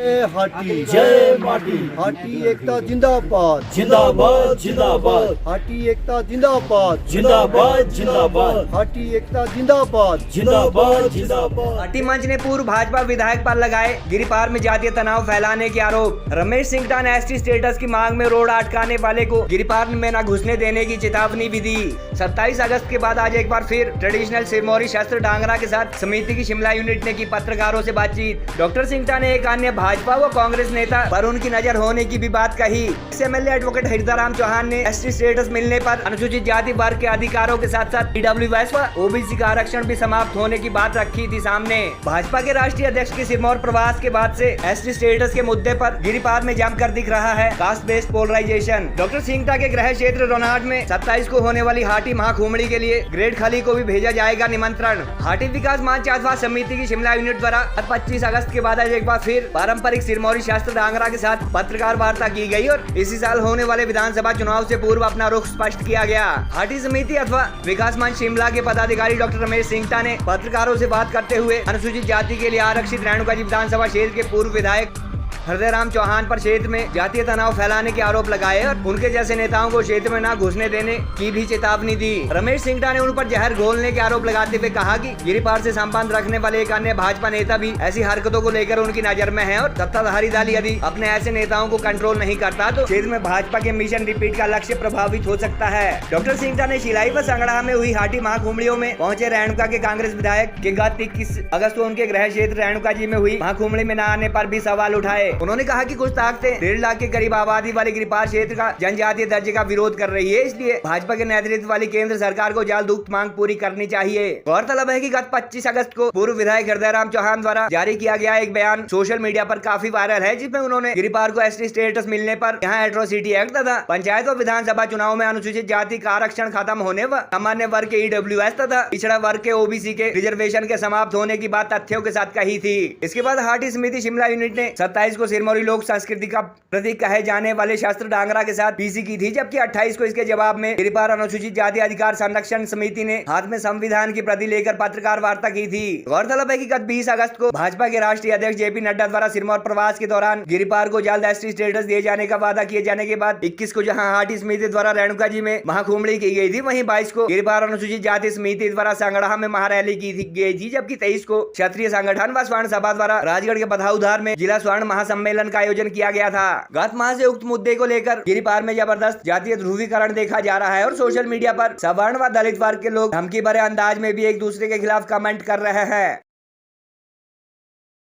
हाटी जय माटी, हाटी एकता जिंदाबाद जिंदाबाद जिंदाबाद, हाटी एकता जिंदाबाद जिंदाबाद जिंदाबाद, हाटी एकता जिंदाबाद जिंदाबाद जिंदाबाद। पार्टी मंच ने पूर्व भाजपा विधायक पर लगाए गिरिपार में जातीय तनाव फैलाने के आरोप। रमेश सिंघटा ने एसटी स्टेटस की मांग में रोड अटकाने वाले को गिरिपार में न घुसने देने की चेतावनी भी दी। 27 अगस्त के बाद आज एक बार फिर ट्रेडिशनल सिरमौरी शस्त्र डांगरा के साथ समिति की शिमला यूनिट ने की पत्रकारों से बातचीत। डॉक्टर सिंघटा ने एक अन्य भाजपा व कांग्रेस नेता पर उनकी नजर होने की भी बात कही। एमएलए एडवोकेट हृदयराम चौहान ने एसटी स्टेटस मिलने पर अनुसूचित जाति वर्ग के अधिकारों के साथ साथ ईडब्ल्यूएस व ओबीसी का आरक्षण भी समाप्त होने की बात रखी थी सामने। भाजपा के राष्ट्रीय अध्यक्ष की सिरमौर प्रवास के बाद से एसटी स्टेटस के मुद्दे पर गिरिपार में जमकर दिख रहा है कास्ट बेस्ड पोलराइजेशन। डॉक्टर सिंघटा के गृह क्षेत्र रोनाट में 27 को होने वाली हाटी महाकुंभड़ी के लिए ग्रेट खली को भी भेजा जाएगा निमंत्रण। हाटी विकास मंच अथवा समिति की शिमला यूनिट द्वारा 25 अगस्त के बाद आज एक बार फिर पारंपरिक सिरमौरी शास्त्र डांगरा के साथ पत्रकार वार्ता की गई और इसी साल होने वाले विधानसभा चुनाव से पूर्व अपना रुख स्पष्ट किया गया। हाटी समिति अथवा विकास मंच शिमला के पदाधिकारी डॉक्टर रमेश सिंघटा ने पत्रकारों से बात करते हुए अनुसूचित जाति के लिए आरक्षित रेणुकाजी विधानसभा क्षेत्र के पूर्व विधायक हृदयराम चौहान पर क्षेत्र में जातीय तनाव फैलाने के आरोप लगाए और उनके जैसे नेताओं को क्षेत्र में न घुसने देने की भी चेतावनी दी। रमेश सिंघटा ने उन पर जहर घोलने के आरोप लगाते हुए कहा कि गिरिपार से संबंध रखने वाले एक अन्य भाजपा नेता भी ऐसी हरकतों को लेकर उनकी नजर में है और सत्ताधारी दल यदि अपने ऐसे नेताओं को कंट्रोल नहीं करता तो क्षेत्र में भाजपा के मिशन रिपीट का लक्ष्य प्रभावित हो सकता है। डॉक्टर सिंघटा ने शिलाई व संगड़ा में हुई हाटी महाकुंभड़ियों में पहुंचे रेणुका के कांग्रेस विधायक के गत 21 अगस्त को उनके गृह क्षेत्र रेणुका जी में हुई महाकुंभड़ी में न आने पर भी सवाल उठाए। उन्होंने कहा कि कुछ ताकतें 1.5 लाख के करीब आबादी वाले गिरिपार क्षेत्र का जनजातीय दर्जे का विरोध कर रही है, इसलिए भाजपा के नेतृत्व वाली केंद्र सरकार को जल्द उक्त मांग पूरी करनी चाहिए। गौरतलब है कि गत 25 अगस्त को पूर्व विधायक हृदयराम चौहान द्वारा जारी किया गया एक बयान सोशल मीडिया पर काफी वायरल है, जिसमें उन्होंने गिरिपार को एसटी स्टेटस मिलने पर यहाँ एट्रोसिटी एक्ट तथा पंचायत और विधानसभा चुनाव में अनुसूचित जाति का आरक्षण खत्म होने व सामान्य वर्ग के ईडब्ल्यूएस तथा पिछड़ा वर्ग के ओबीसी के रिजर्वेशन के समाप्त होने की बात तथ्यों के साथ कही थी। इसके बाद हाटी समिति शिमला यूनिट ने 27 को सिरमौरी लोक संस्कृति का प्रतीक कहे जाने वाले शस्त्र डांगरा के साथ पीसी की थी, जबकि 28 को इसके जवाब में गिरिपार अनुसूचित जाति अधिकार संरक्षण समिति ने हाथ में संविधान की प्रति लेकर पत्रकार वार्ता की थी। गौरतलब है कि गत 20 अगस्त को भाजपा के राष्ट्रीय अध्यक्ष जेपी नड्डा द्वारा सिरमौर प्रवास के दौरान गिरिपार को जल्द एसटी स्टेटस दिए जाने का वादा किए जाने के बाद 21 को जहां हाटी समिति द्वारा रेणुका जी में महाकुंभड़ी की गई थी, वहीं 22 को गिरिपार अनुसूचित जाति समिति द्वारा संगड़ा में महारैली की गई थी, जबकि 23 को क्षत्रिय संगठन व स्वर्ण सभा द्वारा राजगढ़ के बधाऊधार में जिला स्वर्ण महासम्मेलन का आयोजन किया गया था। गत माह से उक्त मुद्दे को लेकर गिरिपार में जबरदस्त जातीय ध्रुवीकरण देखा जा रहा है और सोशल मीडिया पर सवर्ण व दलित वर्ग के लोग धमकी भरे अंदाज में भी एक दूसरे के खिलाफ कमेंट कर रहे हैं।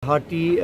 हाटी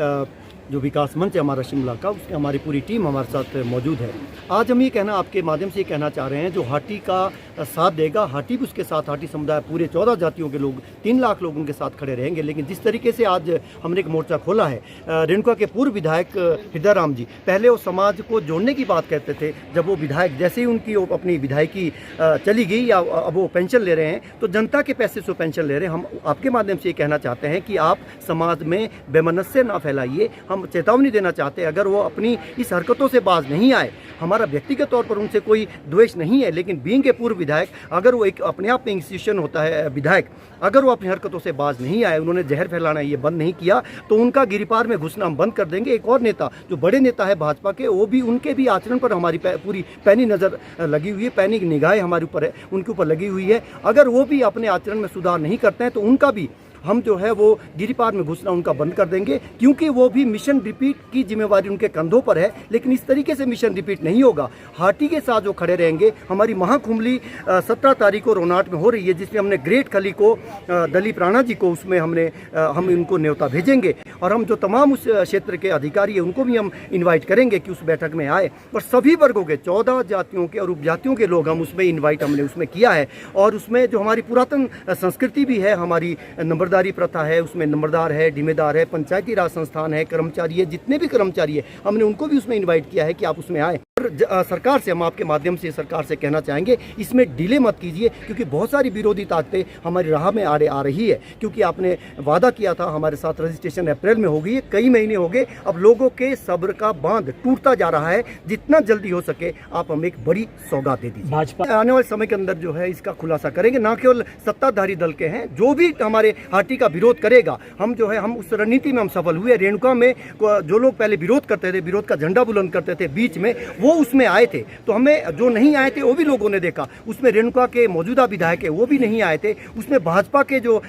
जो विकास मंच है हमारा शिमला का, उसमें हमारी पूरी टीम हमारे साथ मौजूद है। आज हम ये कहना आपके माध्यम से कहना चाह रहे हैं, जो हाटी का साथ देगा, हाटी भी उसके साथ, हाटी समुदाय पूरे 14 जातियों के लोग 3 लाख लोग उनके साथ खड़े रहेंगे। लेकिन जिस तरीके से आज हमने एक मोर्चा खोला है, रेणुका के पूर्व विधायक हृदयराम जी पहले वो समाज को जोड़ने की बात कहते थे, जब वो विधायक जैसे ही उनकी अपनी विधायकी चली गई या अब वो पेंशन ले रहे हैं तो जनता के पैसे से पेंशन ले रहे हैं। हम आपके माध्यम से ये कहना चाहते हैं कि आप समाज में बेमनस्य ना फैलाइए। हम चेतावनी देना चाहते हैं, अगर वो अपनी इस हरकतों से बाज नहीं आए, हमारा व्यक्तिगत तौर पर उनसे कोई द्वेष नहीं है, लेकिन बीइंग के पूर्व विधायक, अगर वो एक अपने आप में इंस्टीट्यूशन होता है विधायक, अगर वो अपनी हरकतों से बाज नहीं आए, उन्होंने जहर फैलाना ये बंद नहीं किया, तो उनका गिरिपार में घुसना हम बंद कर देंगे। एक और नेता जो बड़े नेता है भाजपा के, वो भी, उनके भी आचरण पर हमारी पूरी पैनी नज़र लगी हुई है, पैनी निगाहें हमारे ऊपर है, उनके ऊपर लगी हुई है। अगर वो भी अपने आचरण में सुधार नहीं करते हैं तो उनका भी हम जो है वो गिरिपार में घुसना उनका बंद कर देंगे, क्योंकि वो भी मिशन रिपीट की जिम्मेवारी उनके कंधों पर है। लेकिन इस तरीके से मिशन रिपीट नहीं होगा। हाटी के साथ जो खड़े रहेंगे, हमारी महाकुंभली 17 तारीख को रोनाट में हो रही है, जिसमें हमने ग्रेट खली को दलीप राणा जी को उसमें हम उनको न्योता भेजेंगे और हम जो तमाम उस क्षेत्र के अधिकारी हैं उनको भी हम इन्वाइट करेंगे कि उस बैठक में आए और सभी वर्गों के 14 जातियों के और उपजातियों के लोग हम उसमें इन्वाइट हमने उसमें किया है। और उसमें जो हमारी पुरातन संस्कृति भी है, हमारी नंबरदारी प्रथा है, उसमें नंबरदार है, जिम्मेदार है, पंचायती राज संस्थान है, कर्मचारी है, जितने भी कर्मचारी है, हमने उनको भी उसमें इन्वाइट किया है कि आप उसमें आए। सरकार से हम आपके माध्यम से सरकार से कहना चाहेंगे इसमें डिले मत कीजिए, क्योंकि बहुत सारी विरोधी ताकतें हमारी राह में आ रही है। क्योंकि आपने वादा किया था हमारे साथ रजिस्ट्रेशन अप्रैल में होगी, कई महीने हो गए, अब लोगों के सब्र का बांध टूटता जा रहा है। जितना जल्दी हो सके आप हमें एक बड़ी सौगात दे दीजिए। भाजपा आने वाले समय के अंदर जो है इसका खुलासा करेंगे, ना केवल सत्ताधारी दल के हैं, जो भी हमारे हाटी का विरोध करेगा, हम जो है हम उस रणनीति में हम सफल हुए। रेणुका में जो लोग पहले विरोध करते थे, विरोध का झंडा बुलंद करते थे बीच में, वो उसमें आए थे, तो हमें जो नहीं आए थे वो भी लोगों ने देखा। उसमें रेणुका के मौजूदा विधायक है वो भी नहीं आए थे, उसमें भाजपा के जो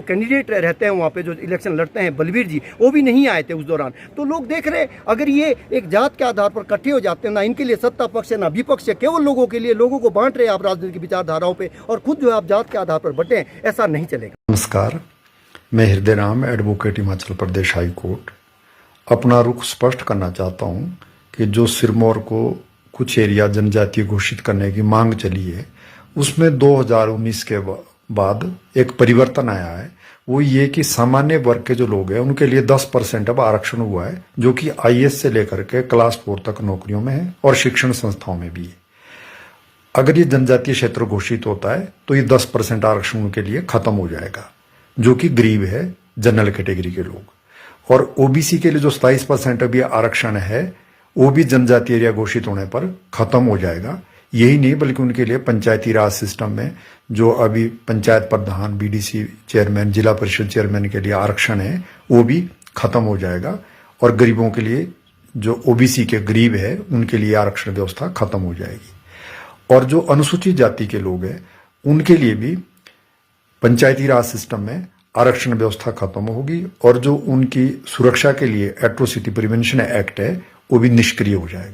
कैंडिडेट रहते हैं वहाँ पे जो इलेक्शन लड़ते हैं बलवीर जी, वो भी नहीं आए थे उस दौरान। तो लोग देख रहे अगर ये एक जात के आधार पर इकट्ठे हो जाते हैं, ना इनके लिए सत्ता पक्ष है ना विपक्ष है, केवल लोगों के लिए, लोगों को बांट रहे हैं आप राजनीति की विचारधाराओं पर, और खुद जो है आप जात के आधार पर बटें, ऐसा नहीं चलेगा। नमस्कार, मैं हृदय Ram, advocate, Himachal Pradesh high court. अपना रुख स्पष्ट करना चाहता हूं कि जो सिरमौर को कुछ एरिया जनजातीय घोषित करने की मांग चली है, उसमें 2019 के बाद एक परिवर्तन आया है। वो ये कि सामान्य वर्ग के जो लोग हैं उनके लिए 10% अब आरक्षण हुआ है, जो कि IAS से लेकर के क्लास 4 तक नौकरियों में है और शिक्षण संस्थाओं में भी है। अगर ये जनजातीय क्षेत्र घोषित होता है तो ये 10% आरक्षण उनके लिए खत्म हो जाएगा, जो कि गरीब है, जनरल कैटेगरी के लोग। और OBC के लिए जो 27% अभी आरक्षण है वो भी जनजातीय एरिया घोषित होने पर खत्म हो जाएगा। यही नहीं बल्कि उनके लिए पंचायती राज सिस्टम में जो अभी पंचायत प्रधान, BDC चेयरमैन, जिला परिषद चेयरमैन के लिए आरक्षण है वो भी खत्म हो जाएगा। और गरीबों के लिए जो OBC के गरीब है उनके लिए आरक्षण व्यवस्था खत्म हो जाएगी। और जो अनुसूचित जाति के लोग हैं उनके लिए भी पंचायती राज सिस्टम में आरक्षण व्यवस्था खत्म होगी, और जो उनकी सुरक्षा के लिए एट्रोसिटी प्रिवेंशन एक्ट है वो भी निष्क्रिय हो जाएगा।